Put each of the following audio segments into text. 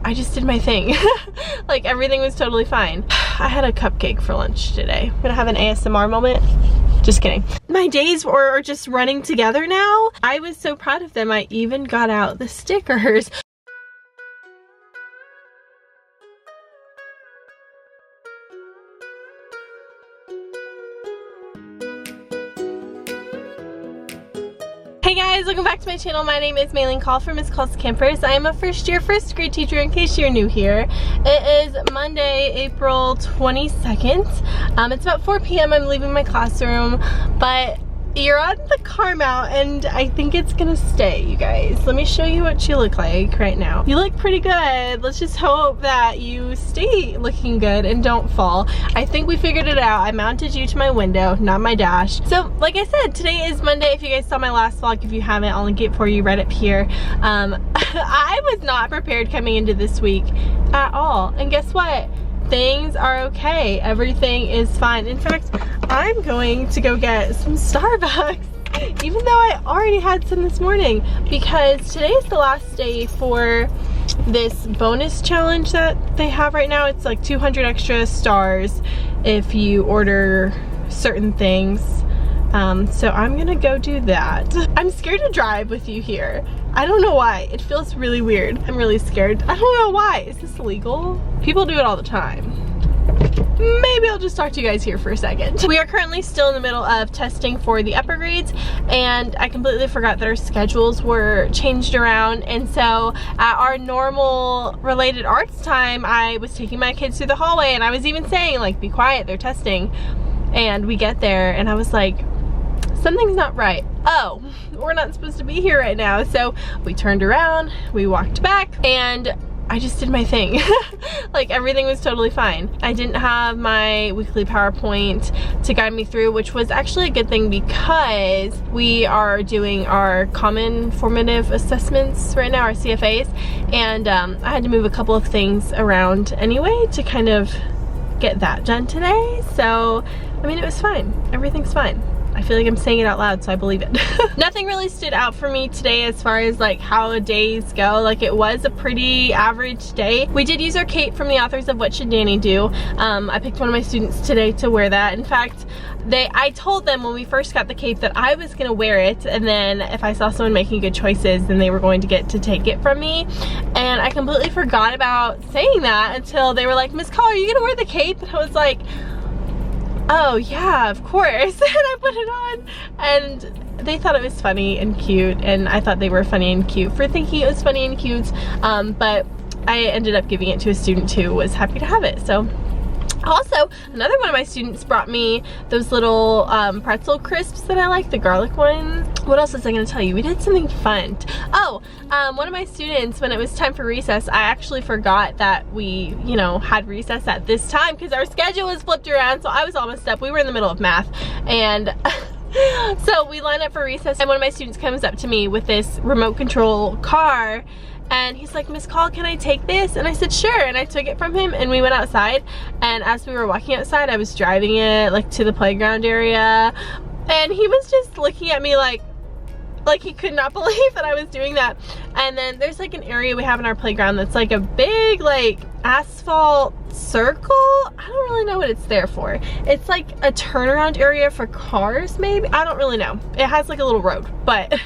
I just did my thing. Like everything was totally fine. I had a cupcake for lunch today. I'm gonna have an ASMR moment. Just kidding. My days are just running together now. I was so proud of them. I even got out the stickers. Hey guys, welcome back to my channel. My name is Maylene Call from Miss Call's Campers. I am a first grade teacher in case you're new here. It is Monday, April 22nd. It's about 4 p.m. I'm leaving my classroom, but you're on the car mount and I think it's gonna stay, you guys. Let me show you what you look like right now. You look pretty good. Let's just hope that you stay looking good and don't fall. I think we figured it out. I mounted you to my window, not my dash. So like I said, today is Monday. If you guys saw my last vlog, if you haven't, I'll link it for you right up here. I was not prepared coming into this week at all. And guess what? Things are okay. Everything is fine. In fact, I'm going to go get some Starbucks, even though I already had some this morning, because today is the last day for this bonus challenge that they have right now. It's like 200 extra stars if you order certain things. So I'm gonna go do that. I'm scared to drive with you here. I don't know why. It feels really weird. I'm really scared. I don't know why. Is this illegal? People do it all the time. Maybe I'll just talk to you guys here for a second. We are currently still in the middle of testing for the upper grades, and I completely forgot that our schedules were changed around. And so at our normal related arts time, I was taking my kids through the hallway, and I was even saying, like, be quiet, they're testing. And we get there and I was like, something's not right. Oh, we're not supposed to be here right now. So we turned around, we walked back, and I just did my thing. Like everything was totally fine. I didn't have my weekly PowerPoint to guide me through, which was actually a good thing because we are doing our common formative assessments right now, our CFAs, and I had to move a couple of things around anyway to kind of get that done today. So, I mean, it was fine. Everything's fine. I feel like I'm saying it out loud, so I believe it. Nothing really stood out for me today as far as like how days go. Like, it was a pretty average day. We did use our cape from the authors of What Should Danny Do. I picked one of my students today to wear that. In fact, I told them when we first got the cape that I was gonna wear it, and then if I saw someone making good choices, then they were going to get to take it from me. And I completely forgot about saying that until they were like, Miss Call, are you gonna wear the cape? And I was like, oh yeah, of course. And I put it on, and they thought it was funny and cute, and I thought they were funny and cute for thinking it was funny and cute. But I ended up giving it to a student who was happy to have it. So also, another one of my students brought me those little pretzel crisps that I like, the garlic ones. What else was I gonna tell you? We did something fun. Oh, one of my students, when it was time for recess, I actually forgot that we, you know, had recess at this time because our schedule was flipped around, so I was almost up. We were in the middle of math, and so we lined up for recess, and one of my students comes up to me with this remote control car, and he's like, Miss Call, can I take this? And I said, sure. And I took it from him, and we went outside. And as we were walking outside, I was driving it like to the playground area. And he was just looking at me like he could not believe that I was doing that. And then there's like an area we have in our playground that's like a big like asphalt circle. I don't really know what it's there for. It's like a turnaround area for cars, maybe. I don't really know. It has like a little road, but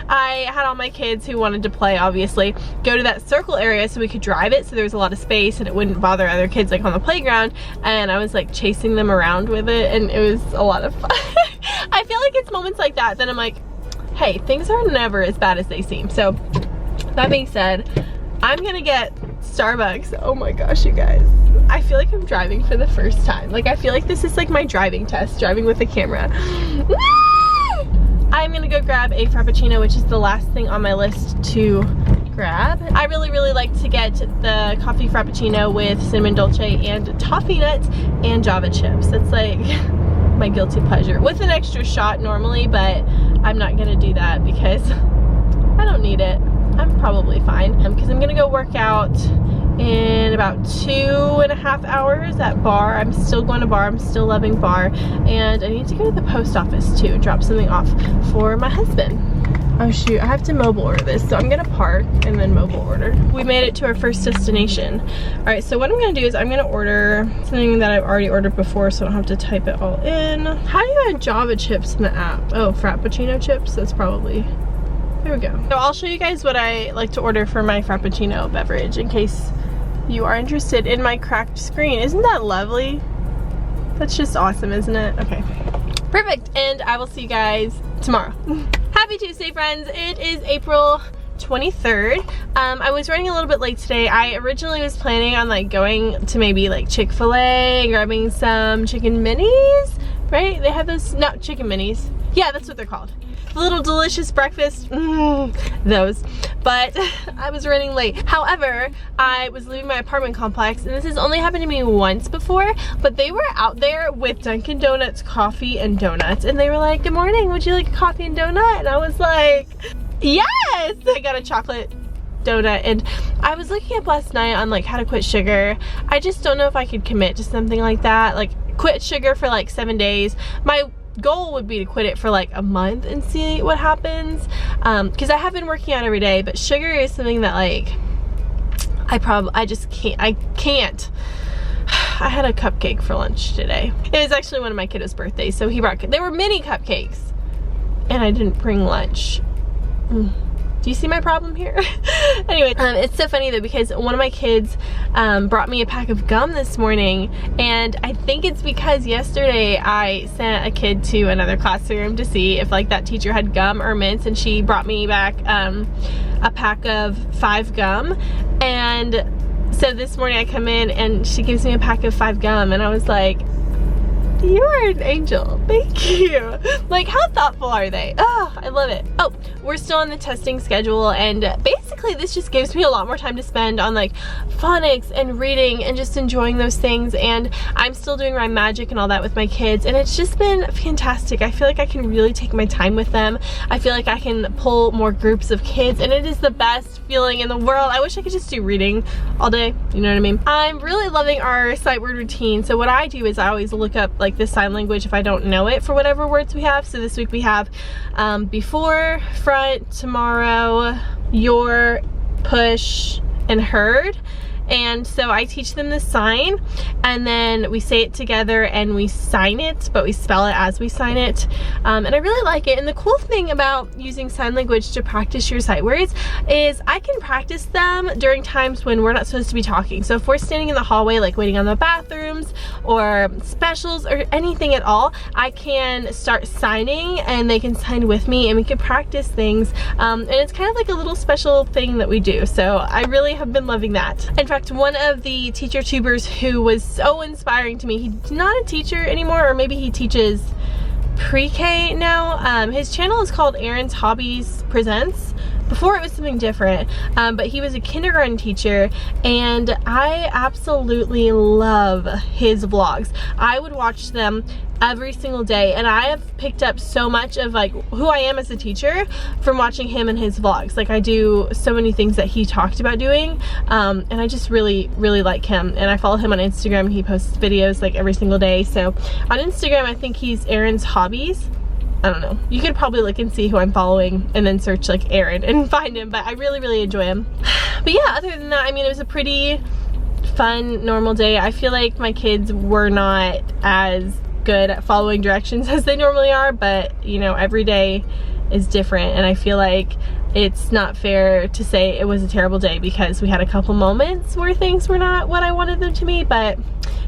I had all my kids who wanted to play, obviously, go to that circle area so we could drive it, so there was a lot of space and it wouldn't bother other kids like on the playground. And I was like chasing them around with it, and it was a lot of fun. I feel like it's moments like that I'm like, hey, things are never as bad as they seem. So that being said, I'm gonna get Starbucks. Oh my gosh, you guys. I feel like I'm driving for the first time. Like, I feel like this is like my driving test, driving with a camera. I'm gonna go grab a Frappuccino, which is the last thing on my list to grab. I really like to get the coffee Frappuccino with cinnamon dolce and toffee nuts and Java chips. That's like my guilty pleasure, with an extra shot normally, but I'm not gonna do that because I don't need it. I'm probably fine because I'm gonna go work out in about 2.5 hours at bar. I'm still going to bar. I'm still loving bar, and I need to go to the post office too, drop something off for my husband. Oh shoot, I have to mobile order this, so I'm gonna park and then mobile order. We made it to our first destination. All right, so what I'm gonna do is I'm gonna order something that I've already ordered before so I don't have to type it all in. How do you add Java chips in the app? Oh, Frappuccino chips, that's probably, there we go. So I'll show you guys what I like to order for my Frappuccino beverage in case you are interested in my cracked screen. Isn't that lovely? That's just awesome, isn't it? Okay, perfect, and I will see you guys tomorrow. Happy Tuesday, friends. It is April 23rd. I was running a little bit late today. I originally was planning on like going to maybe like Chick-fil-A and grabbing some chicken minis, right? They have those, no, chicken minis. Yeah, that's what they're called. The little delicious breakfast, those. But I was running late. However, I was leaving my apartment complex, and this has only happened to me once before, but they were out there with Dunkin' Donuts coffee and donuts, and they were like, good morning, would you like a coffee and donut? And I was like, yes! I got a chocolate donut, and I was looking up last night on like how to quit sugar. I just don't know if I could commit to something like that, like quit sugar for like 7 days. My goal would be to quit it for like a month and see what happens, because I have been working out every day, but sugar is something that like I just can't. I had a cupcake for lunch today. It was actually one of my kiddos' birthdays, so he brought, they were mini cupcakes, and I didn't bring lunch. Do you see my problem here? Anyway, it's so funny though because one of my kids brought me a pack of gum this morning, and I think it's because yesterday I sent a kid to another classroom to see if like that teacher had gum or mints, and she brought me back a pack of 5 gum, and so this morning I come in and she gives me a pack of 5 gum, and I was like, you are an angel, thank you. Like, how thoughtful are they? Oh, I love it. Oh, we're still on the testing schedule, and basically this just gives me a lot more time to spend on like phonics and reading and just enjoying those things, and I'm still doing rhyme magic and all that with my kids, and it's just been fantastic. I feel like I can really take my time with them. I feel like I can pull more groups of kids, and it is the best feeling in the world. I wish I could just do reading all day, you know what I mean? I'm really loving our sight word routine. So what I do is I always look up like the sign language if I don't know it for whatever words we have. So this week we have before, front, tomorrow, your, push, and heard. And so I teach them the sign, and then we say it together and we sign it, but we spell it as we sign it. And I really like it. And the cool thing about using sign language to practice your sight words is I can practice them during times when we're not supposed to be talking. So if we're standing in the hallway, like waiting on the bathrooms or specials or anything at all, I can start signing and they can sign with me, and we can practice things. And it's kind of like a little special thing that we do. So I really have been loving that. In fact, one of the teacher tubers who was so inspiring to me, he's not a teacher anymore, or maybe he teaches pre-K now. His channel is called Aaron's Hobbies Presents. Before it was something different, but he was a kindergarten teacher, and I absolutely love his vlogs. I would watch them every single day, and I have picked up so much of like who I am as a teacher from watching him and his vlogs. Like I do so many things that he talked about doing, and I just really like him, and I follow him on Instagram, and he posts videos like every single day. So on Instagram I think he's Aaron's Hobbies. I don't know, you could probably look and see who I'm following and then search like Aaron and find him, but I really enjoy him. But yeah, other than that, I mean, it was a pretty fun normal day. I feel like my kids were not as good at following directions as they normally are, but you know, every day is different, and I feel like it's not fair to say it was a terrible day because we had a couple moments where things were not what I wanted them to be. But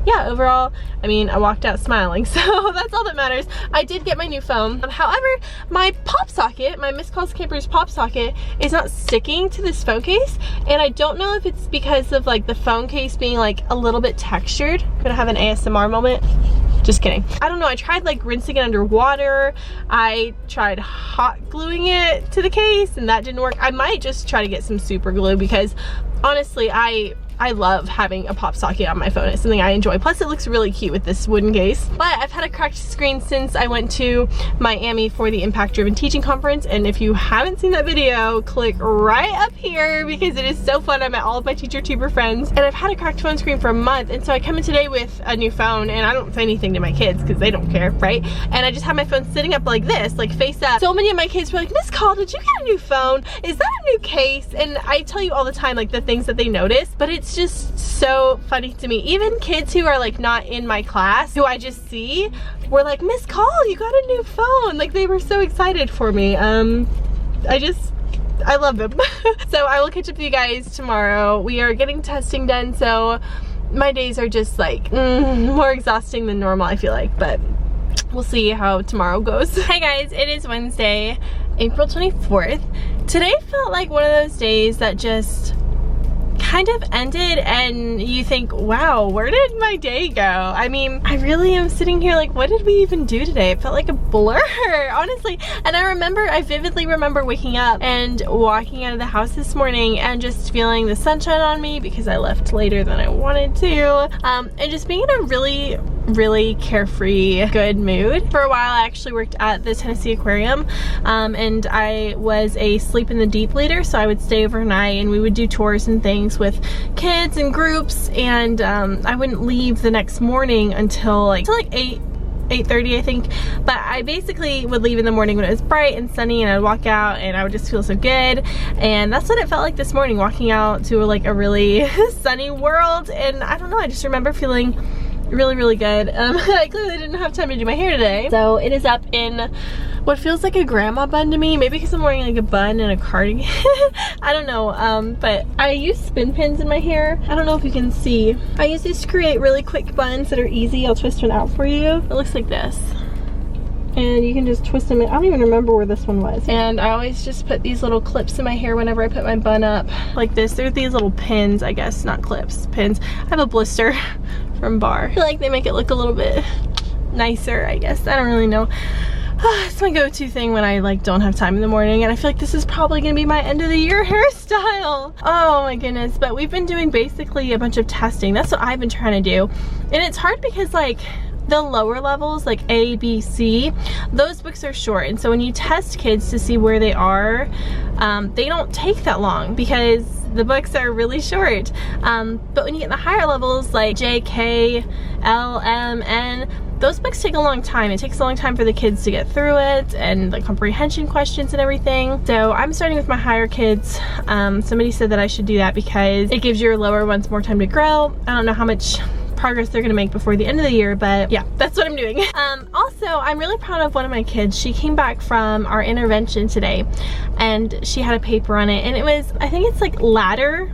yeah, overall, I mean, I walked out smiling, so that's all that matters. I did get my new phone. However, my pop socket, my Miss Calls Campers pop socket, is not sticking to this phone case, and I don't know if it's because of like the phone case being like a little bit textured. I'm gonna have an ASMR moment. Just kidding. I don't know, I tried like rinsing it under water. I tried hot gluing it to the case, and that didn't work. I might just try to get some super glue because honestly, I I love having a pop socket on my phone. It's something I enjoy. Plus it looks really cute with this wooden case. But I've had a cracked screen since I went to Miami for the Impact Driven Teaching Conference, and if you haven't seen that video, click right up here because it is so fun. I met all of my teacher tuber friends, and I've had a cracked phone screen for a month, and so I come in today with a new phone, and I don't say anything to my kids because they don't care, right? And I just have my phone sitting up like this, like face up. So many of my kids were like, Miss Call, did you get a new phone? Is that a new case? And I tell you all the time, like, the things that they notice, but it's just so funny to me. Even kids who are like not in my class, who I just see, were like, Miss Call, you got a new phone. Like, they were so excited for me. I love them. So I will catch up with you guys tomorrow. We are getting testing done, so my days are just like more exhausting than normal, I feel like, but we'll see how tomorrow goes. Hey guys, it is Wednesday, April 24th. Today felt like one of those days that just kind of ended and you think, wow, where did my day go? I mean, I really am sitting here like, what did we even do today? It felt like a blur, honestly. And I vividly remember waking up and walking out of the house this morning and just feeling the sunshine on me because I left later than I wanted to, and just being in a really carefree, good mood. For a while I actually worked at the Tennessee Aquarium, and I was a sleep in the deep leader, so I would stay overnight and we would do tours and things with kids and groups, and I wouldn't leave the next morning until like 8:30 I think, but I basically would leave in the morning when it was bright and sunny, and I'd walk out and I would just feel so good. And that's what it felt like this morning, walking out to like a really sunny world. And I don't know, I just remember feeling really good. I clearly didn't have time to do my hair today, so it is up in what feels like a grandma bun to me, maybe because I'm wearing like a bun and a cardigan. I don't know, but I use spin pins in my hair. I don't know if you can see. I use these to create really quick buns that are easy. I'll twist one out for you. It looks like this, and you can just twist them in. I don't even remember where this one was. And I always just put these little clips in my hair whenever I put my bun up like this. They're these little pins, I guess, not clips, pins. I have a blister from Bar. I feel like they make it look a little bit nicer, I guess. I don't really know. It's my go-to thing when I like don't have time in the morning, and I feel like this is probably gonna be my end of the year hairstyle. Oh my goodness. But we've been doing basically a bunch of testing. That's what I've been trying to do, and it's hard because like the lower levels, like A, B, C, those books are short, and so when you test kids to see where they are, they don't take that long because the books are really short. But when you get in the higher levels like J, K, L, M, N, those books take a long time. It takes a long time for the kids to get through it, and the comprehension questions and everything. So I'm starting with my higher kids. Somebody said that I should do that because it gives your lower ones more time to grow. I don't know how much progress they're gonna make before the end of the year, but yeah, that's what I'm doing. Also, I'm really proud of one of my kids. She came back from our intervention today, and she had a paper on it, and it was, I think it's like ladder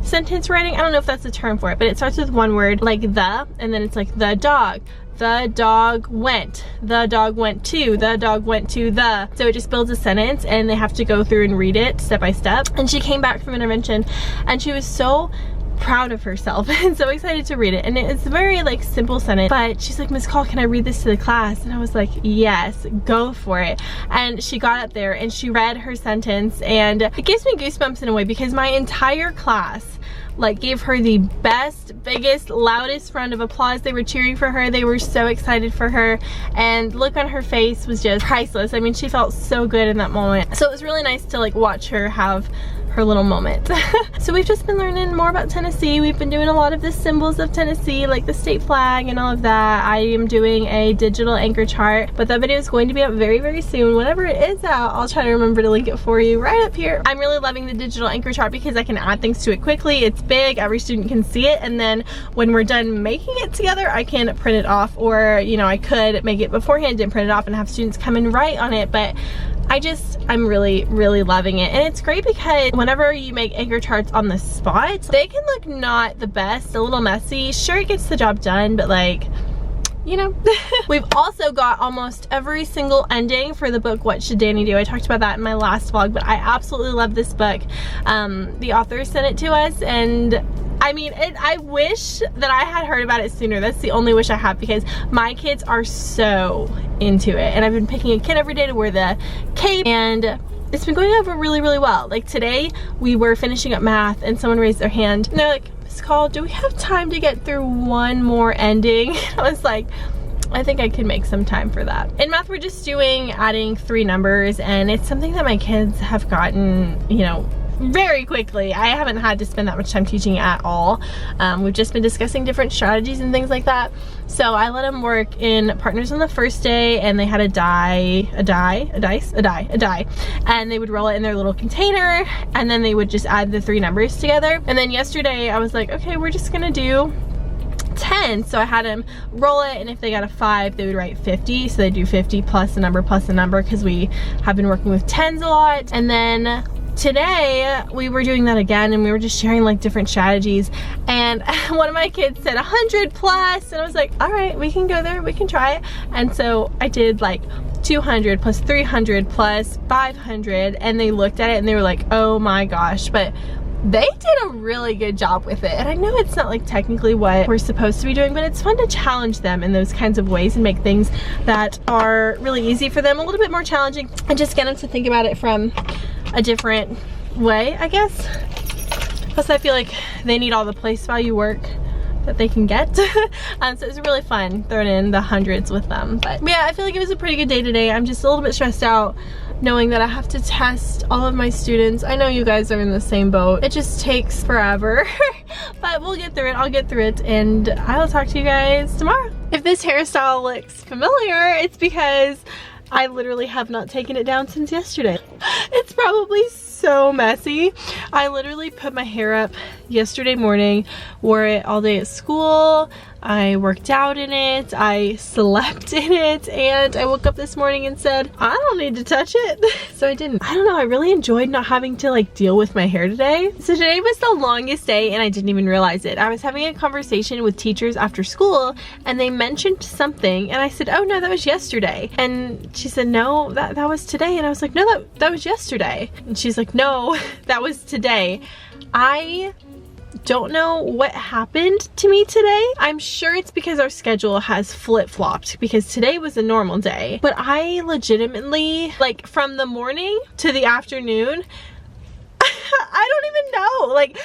sentence writing. I don't know if that's the term for it, but it starts with one word, like the, and then it's like the dog. The dog went. The dog went to. The dog went to the. So it just builds a sentence, and they have to go through and read it step by step. And she came back from intervention, and she was so proud of herself and so excited to read it. And it's a very like simple sentence, but she's like, Miss Call, can I read this to the class? And I was like, yes, go for it. And she got up there and she read her sentence, and it gives me goosebumps in a way because my entire class like gave her the best, biggest, loudest round of applause. They were cheering for her. They were so excited for her, and the look on her face was just priceless. I mean, she felt so good in that moment. So it was really nice to like watch her have her little moment. So we've just been learning more about Tennessee. We've been doing a lot of the symbols of Tennessee, like the state flag and all of that. I am doing a digital anchor chart, but that video is going to be up very soon. Whenever it is out, I'll try to remember to link it for you right up here. I'm really loving the digital anchor chart because I can add things to it quickly. It's big, every student can see it, and then when we're done making it together, I can print it off, or you know, I could make it beforehand and print it off and have students come and write on it. But I'm really loving it. And it's great because whenever you make anchor charts on the spot, they can look not the best, a little messy. Sure, it gets the job done, but like, you know. We've also got almost every single ending for the book What Should Danny Do? I talked about that in my last vlog, but I absolutely love this book. The author sent it to us, and I mean, I wish that I had heard about it sooner. That's the only wish I have, because my kids are so into it, and I've been picking a kid every day to wear the cape, and it's been going over really well. Like today we were finishing up math and someone raised their hand and they're like, Miss text call, do we have time to get through one more ending? I was like, I think I could make some time for that. In math, we're just doing adding 3 numbers, and it's something that my kids have gotten, you know, very quickly. I haven't had to spend that much time teaching at all. We've just been discussing different strategies and things like that. So I let them work in partners on the first day, and they had a die, and they would roll it in their little container, and then they would just add the 3 numbers together. And then yesterday I was like, okay, we're just gonna do 10. So I had them roll it, and if they got a 5, they would write 50. So they do 50 plus a number, because we have been working with 10s a lot. And then today we were doing that again, and we were just sharing like different strategies, and one of my kids said 100 plus, and I was like, all right, we can go there, we can try it. And so I did like 200 plus 300 plus 500, and they looked at it and they were like, oh my gosh. But they did a really good job with it. And I know it's not like technically what we're supposed to be doing, but it's fun to challenge them in those kinds of ways and make things that are really easy for them a little bit more challenging, and just get them to think about it from a different way, I guess. Plus I feel like they need all the place value work that they can get. So it's really fun throwing in the hundreds with them. But yeah, I feel like it was a pretty good day today. I'm just a little bit stressed out knowing that I have to test all of my students. I know you guys are in the same boat. It just takes forever. But we'll get through it. I'll get through it, and I'll talk to you guys tomorrow. If this hairstyle looks familiar, it's because I literally have not taken it down since yesterday. It's probably so messy. I literally put my hair up yesterday morning, wore it all day at school, I worked out in it, I slept in it, and I woke up this morning and said, I don't need to touch it. So I didn't. I don't know, I really enjoyed not having to like deal with my hair today. So today was the longest day, and I didn't even realize it. I was having a conversation with teachers after school, and they mentioned something, and I said, oh no, that was yesterday. And she said, no, that was today. And I was like, no, that was yesterday. And she's like, no, that was today. I don't know what happened to me today. I'm sure it's because our schedule has flip-flopped, because today was a normal day, but I legitimately, like, from the morning to the afternoon, I don't even know, like,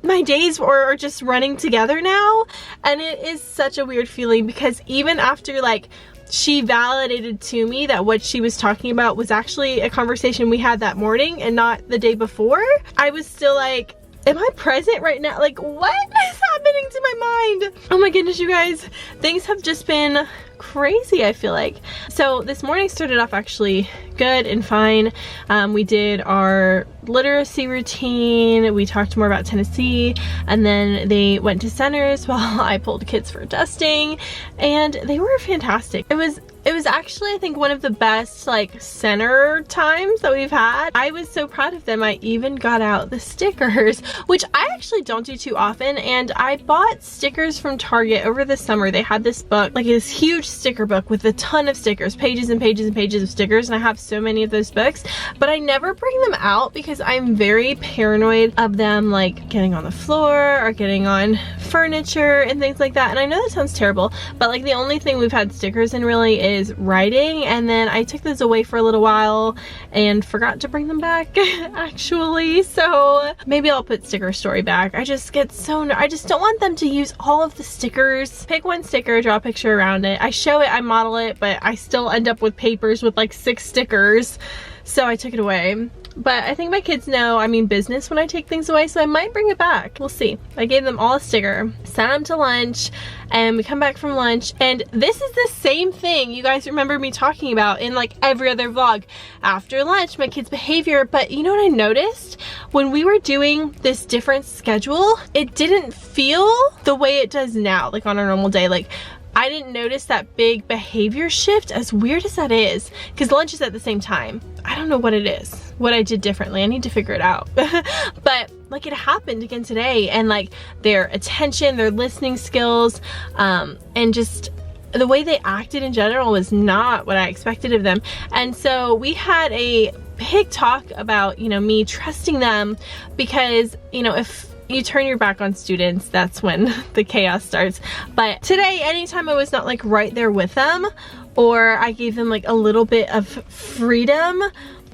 my days are just running together now, and it is such a weird feeling, because even after like she validated to me that what she was talking about was actually a conversation we had that morning and not the day before, I was still like, am I present right now? Like, what is happening to my mind? Oh my goodness, you guys, things have just been crazy, I feel like. So this morning started off actually good and fine. We did our literacy routine, we talked more about Tennessee, and then they went to centers while I pulled kids for dusting, and they were fantastic. It was actually, I think, one of the best like center times that we've had. I was so proud of them. I even got out the stickers, which I actually don't do too often, and I bought stickers from Target over the summer. They had this book, like this huge sticker book with a ton of stickers, pages and pages and pages of stickers, and I have so many of those books, but I never bring them out because I'm very paranoid of them like getting on the floor or getting on furniture and things like that. And I know that sounds terrible, but like the only thing we've had stickers in really is writing, and then I took those away for a little while and forgot to bring them back actually, so maybe I'll put sticker story back. I just don't want them to use all of the stickers. Pick one sticker, draw a picture around it, I show it, I model it, but I still end up with papers with like 6 stickers, so I took it away. But I think my kids know I mean business when I take things away, so I might bring it back. We'll see. I gave them all a sticker, sent them to lunch, and we come back from lunch, and this is the same thing you guys remember me talking about in like every other vlog. After lunch, my kids' behavior, but you know what I noticed? When we were doing this different schedule, it didn't feel the way it does now, like on a normal day. Like, I didn't notice that big behavior shift, as weird as that is, because lunch is at the same time. I don't know what it is, what I did differently. I need to figure it out. But like it happened again today, and like their attention, their listening skills, and just the way they acted in general was not what I expected of them. And so we had a big talk about, you know, me trusting them, because, you know, if you turn your back on students, that's when the chaos starts. But today, anytime I was not like right there with them, or I gave them like a little bit of freedom,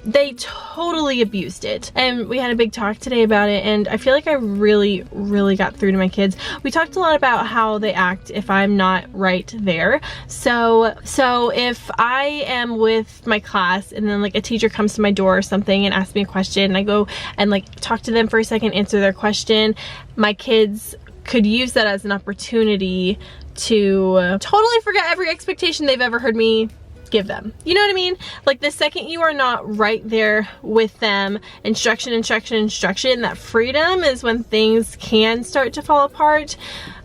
they totally abused it. And we had a big talk today about it, and I feel like I really got through to my kids. We talked a lot about how they act if I'm not right there. So if I am with my class and then like a teacher comes to my door or something and asks me a question, and I go and like talk to them for a second, answer their question, my kids could use that as an opportunity to totally forget every expectation they've ever heard me give them. You know what I mean? Like the second you are not right there with them, instruction, that freedom is when things can start to fall apart.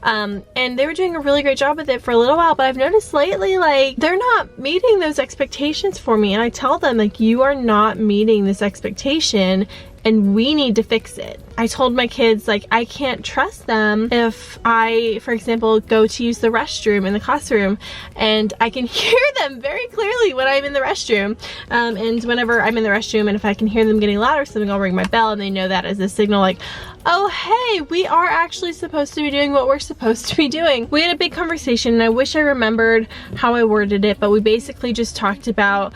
And they were doing a really great job with it for a little while, but I've noticed lately, like, they're not meeting those expectations for me. And I tell them, like, you are not meeting this expectation and we need to fix it. I told my kids, like, I can't trust them if I, for example, go to use the restroom in the classroom and I can hear them very clearly when I'm in the restroom. And whenever I'm in the restroom and if I can hear them getting loud or something, I'll ring my bell, and they know that as a signal, like, oh hey, we are actually supposed to be doing what we're supposed to be doing. We had a big conversation, and I wish I remembered how I worded it, but we basically just talked about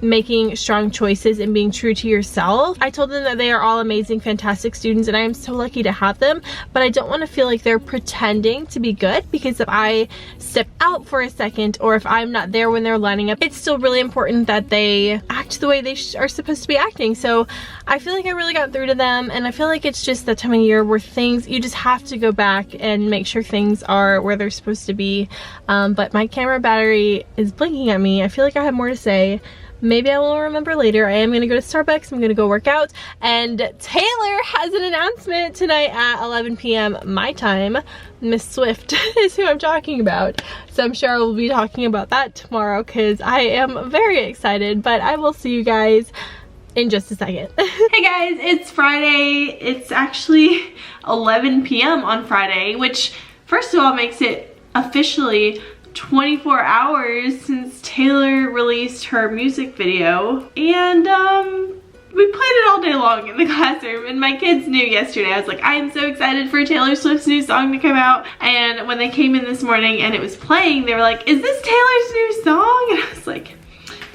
making strong choices and being true to yourself. I told them that they are all amazing, fantastic students, and I am so lucky to have them, but I don't want to feel like they're pretending to be good, because if I step out for a second or if I'm not there when they're lining up, it's still really important that they act the way they are supposed to be acting. So I feel like I really got through to them, and I feel like it's just that time of year where things, you just have to go back and make sure things are where they're supposed to be. But my camera battery is blinking at me. I feel like I have more to say. Maybe I will remember later. I am gonna go to Starbucks, I'm gonna go work out, and Taylor has an announcement tonight at 11 p.m. my time. Miss Swift is who I'm talking about. So I'm sure I will be talking about that tomorrow because I am very excited, but I will see you guys in just a second. Hey guys, it's Friday. It's actually 11 p.m. on Friday, which first of all makes it officially 24 hours since Taylor released her music video, and we played it all day long in the classroom, and my kids knew yesterday. I was like, I am so excited for Taylor Swift's new song to come out, and when they came in this morning and it was playing, they were like, is this Taylor's new song? And I was like,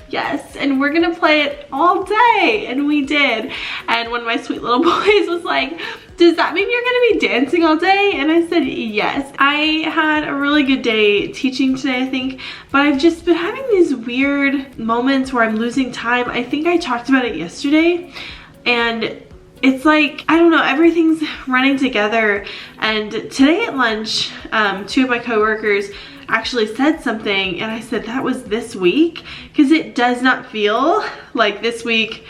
yes, and we're gonna play it all day, and we did. And one of my sweet little boys was like, does that mean you're gonna be dancing all day? And I said, yes. I had a really good day teaching today, I think, but I've just been having these weird moments where I'm losing time. I think I talked about it yesterday, and it's like, I don't know, everything's running together. And today at lunch, two of my coworkers actually said something, and I said, that was this week? Because it does not feel like this week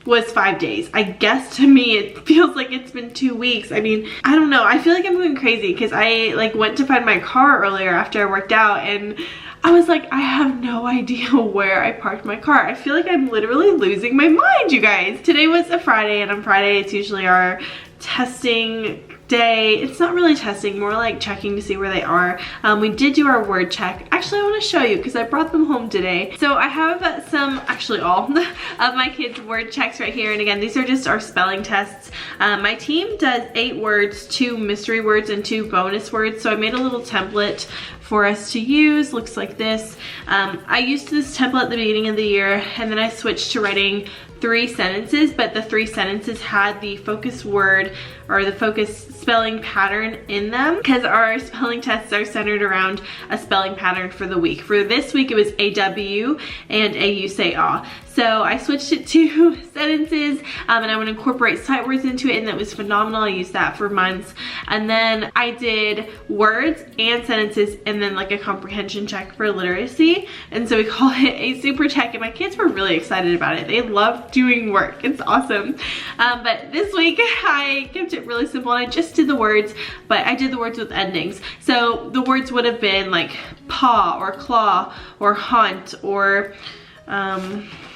was 5 days. I guess to me it feels like it's been 2 weeks. I mean, I don't know. I feel like I'm going crazy because I like went to find my car earlier after I worked out, and I was like, I have no idea where I parked my car. I feel like I'm literally losing my mind, you guys. Today was a Friday, and on Friday it's usually our testing day. It's not really testing, more like checking to see where they are. We did do our word check. Actually, I want to show you because I brought them home today. So I have some, actually all of my kids' word checks right here. And again, these are just our spelling tests. My team does 8 words, 2 mystery words, and 2 bonus words. So I made a little template for us to use. Looks like this. I used this template at the beginning of the year, and then I switched to writing 3 sentences, but the 3 sentences had the focus word or the focus spelling pattern in them, because our spelling tests are centered around a spelling pattern for the week. For this week it was AW and AU say ah. So I switched it to sentences, and I would incorporate sight words into it, and that was phenomenal. I used that for months. And then I did words and sentences, and then like a comprehension check for literacy. And so we call it a super check, and my kids were really excited about it. They love doing work. It's awesome. But this week I kept it really simple, and I just did the words, but I did the words with endings. So the words would have been like paw or claw or haunt or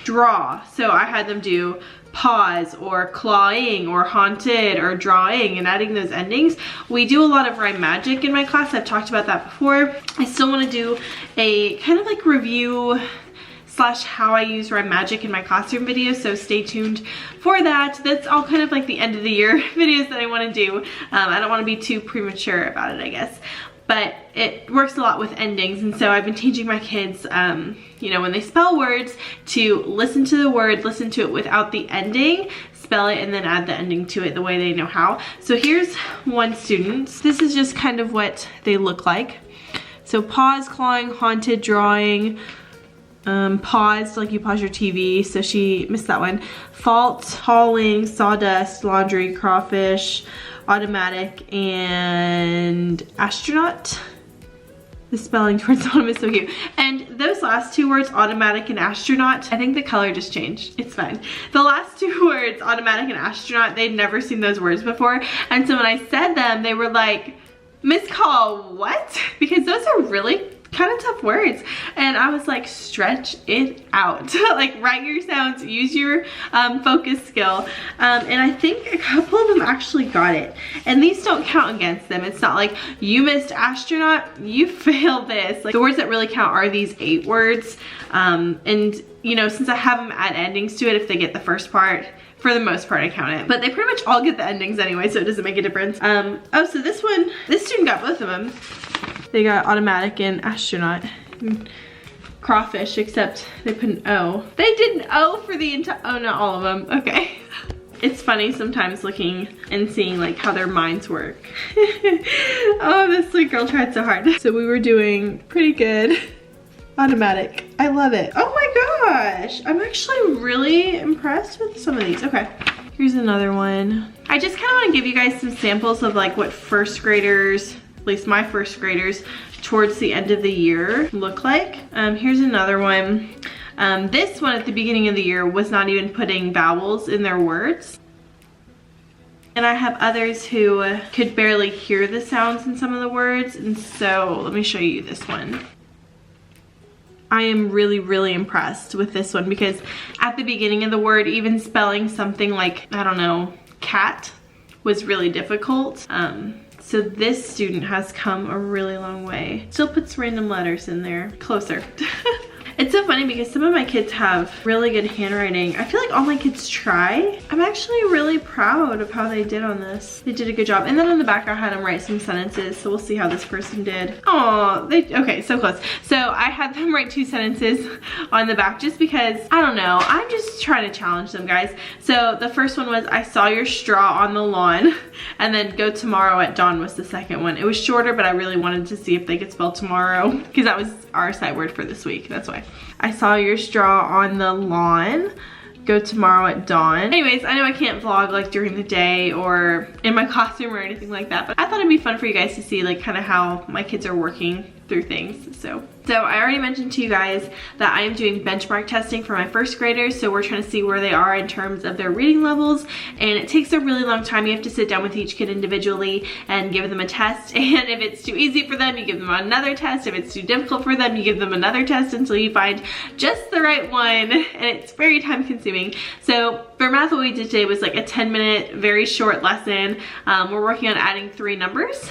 draw. So I had them do paws or clawing or haunted or drawing and adding those endings. We do a lot of rhyme magic in my class. I've talked about that before. I still want to do a kind of like review slash how I use rhyme magic in my classroom videos, so stay tuned for that. That's all kind of like the end of the year videos that I want to do. I don't want to be too premature about it, I guess. but it works a lot with endings. And so I've been teaching my kids, you know, when they spell words, to listen to the word, listen to it without the ending, spell it, and then add the ending to it the way they know how. So here's one student. This is just kind of what they look like. So pause, clawing, haunted, drawing, paused, like you pause your TV, so she missed that one. Fault, hauling, sawdust, laundry, crawfish, automatic, and astronaut. The spelling towards the bottom is so cute. And those last two words, automatic and astronaut, I think the color just changed. It's fine. The last two words, automatic and astronaut, they'd never seen those words before. And so when I said them, they were like, Miss Call, what? Because those are really kind of tough words. And I was like, stretch it out. Like, write your sounds, use your focus skill. And I think a couple of them actually got it. And these don't count against them. It's not like you missed astronaut, you failed this. Like, the words that really count are these 8 words. And you know, since I have them add endings to it, if they get the first part, for the most part I count it. But they pretty much all get the endings anyway, so it doesn't make a difference. Oh, so this student got both of them. They got automatic and astronaut. And crawfish, except they put an O. They did an O for the entire, oh, not all of them, okay. It's funny sometimes looking and seeing like how their minds work. Oh, this sweet girl tried so hard. So we were doing pretty good. Automatic, I love it. Oh my gosh, I'm actually really impressed with some of these. Okay, here's another one. I just kind of want to give you guys some samples of like what first graders, at least my first graders, towards the end of the year look like. Here's another one. This one at the beginning of the year was not even putting vowels in their words. And I have others who could barely hear the sounds in some of the words. And so let me show you this one. I am really, really impressed with this one because at the beginning of the word, even spelling something like, I don't know, cat was really difficult. So this student has come a really long way. Still puts random letters in there. Closer. It's so funny because some of my kids have really good handwriting. I feel like all my kids try. I'm actually really proud of how they did on this. They did a good job. And then on the back I had them write some sentences, so we'll see how this person did. Oh, okay, so close. So I had them write 2 sentences on the back just because, I don't know, I'm just trying to challenge them, guys. So the first one was, I saw your straw on the lawn, and then go tomorrow at dawn was the second one. It was shorter, but I really wanted to see if they could spell tomorrow because that was our sight word for this week, that's why. I saw your straw on the lawn, go tomorrow at dawn. Anyways, I know I can't vlog like during the day or in my classroom or anything like that, but I thought it'd be fun for you guys to see like kind of how my kids are working through things. So I already mentioned to you guys that I am doing benchmark testing for my first graders. So we're trying to see where they are in terms of their reading levels, and it takes a really long time. You have to sit down with each kid individually and give them a test, and if it's too easy for them, you give them another test. If it's too difficult for them, you give them another test until you find just the right one, and it's very time consuming. So for math, what we did today was like a 10-minute, very short lesson. We're working on adding 3 numbers.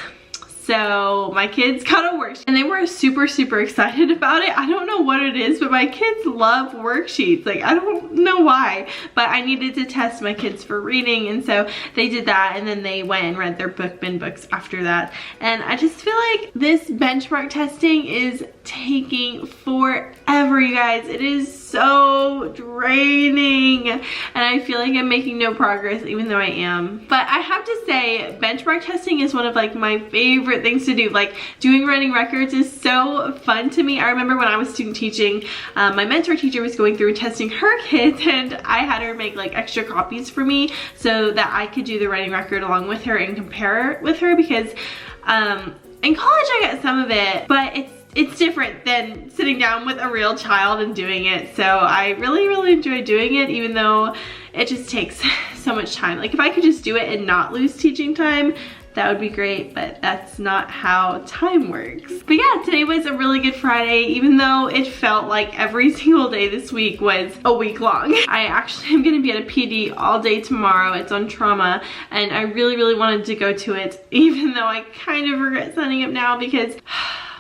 So my kids got a worksheet and they were super, super excited about it. I don't know what it is, but my kids love worksheets. Like, I don't know why, but I needed to test my kids for reading. And so they did that, and then they went and read their book bin books after that. And I just feel like this benchmark testing is taking forever, you guys. It is so draining, and I feel like I'm making no progress even though I am. But I have to say, benchmark testing is one of like my favorite things to do. Like, doing running records is so fun to me. I remember when I was student teaching, my mentor teacher was going through and testing her kids, and I had her make like extra copies for me so that I could do the running record along with her and compare it with her, because in college I got some of it, but it's different than sitting down with a real child and doing it. So I really, really enjoy doing it, even though it just takes so much time. Like, if I could just do it and not lose teaching time, that would be great, but that's not how time works. But yeah, today was a really good Friday, even though it felt like every single day this week was a week long. I actually am gonna be at a PD all day tomorrow. It's on trauma, and I really, really wanted to go to it, even though I kind of regret signing up now because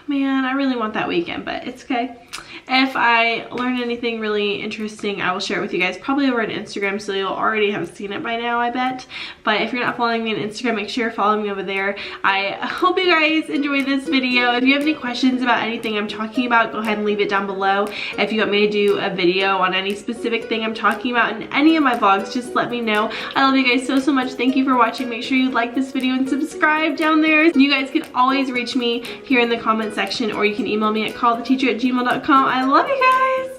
man, I really want that weekend, but it's okay. if I learn anything really interesting, I will share it with you guys, probably over on Instagram, so you'll already have seen it by now, I bet. But if you're not following me on Instagram, make sure you're following me over there. I hope you guys enjoyed this video. If you have any questions about anything I'm talking about, go ahead and leave it down below. If you want me to do a video on any specific thing I'm talking about in any of my vlogs, just let me know. I love you guys so much. Thank you for watching. Make sure you like this video and subscribe down there. You guys can always reach me here in the comment section, or you can email me at calltheteacher@gmail.com. I love you guys.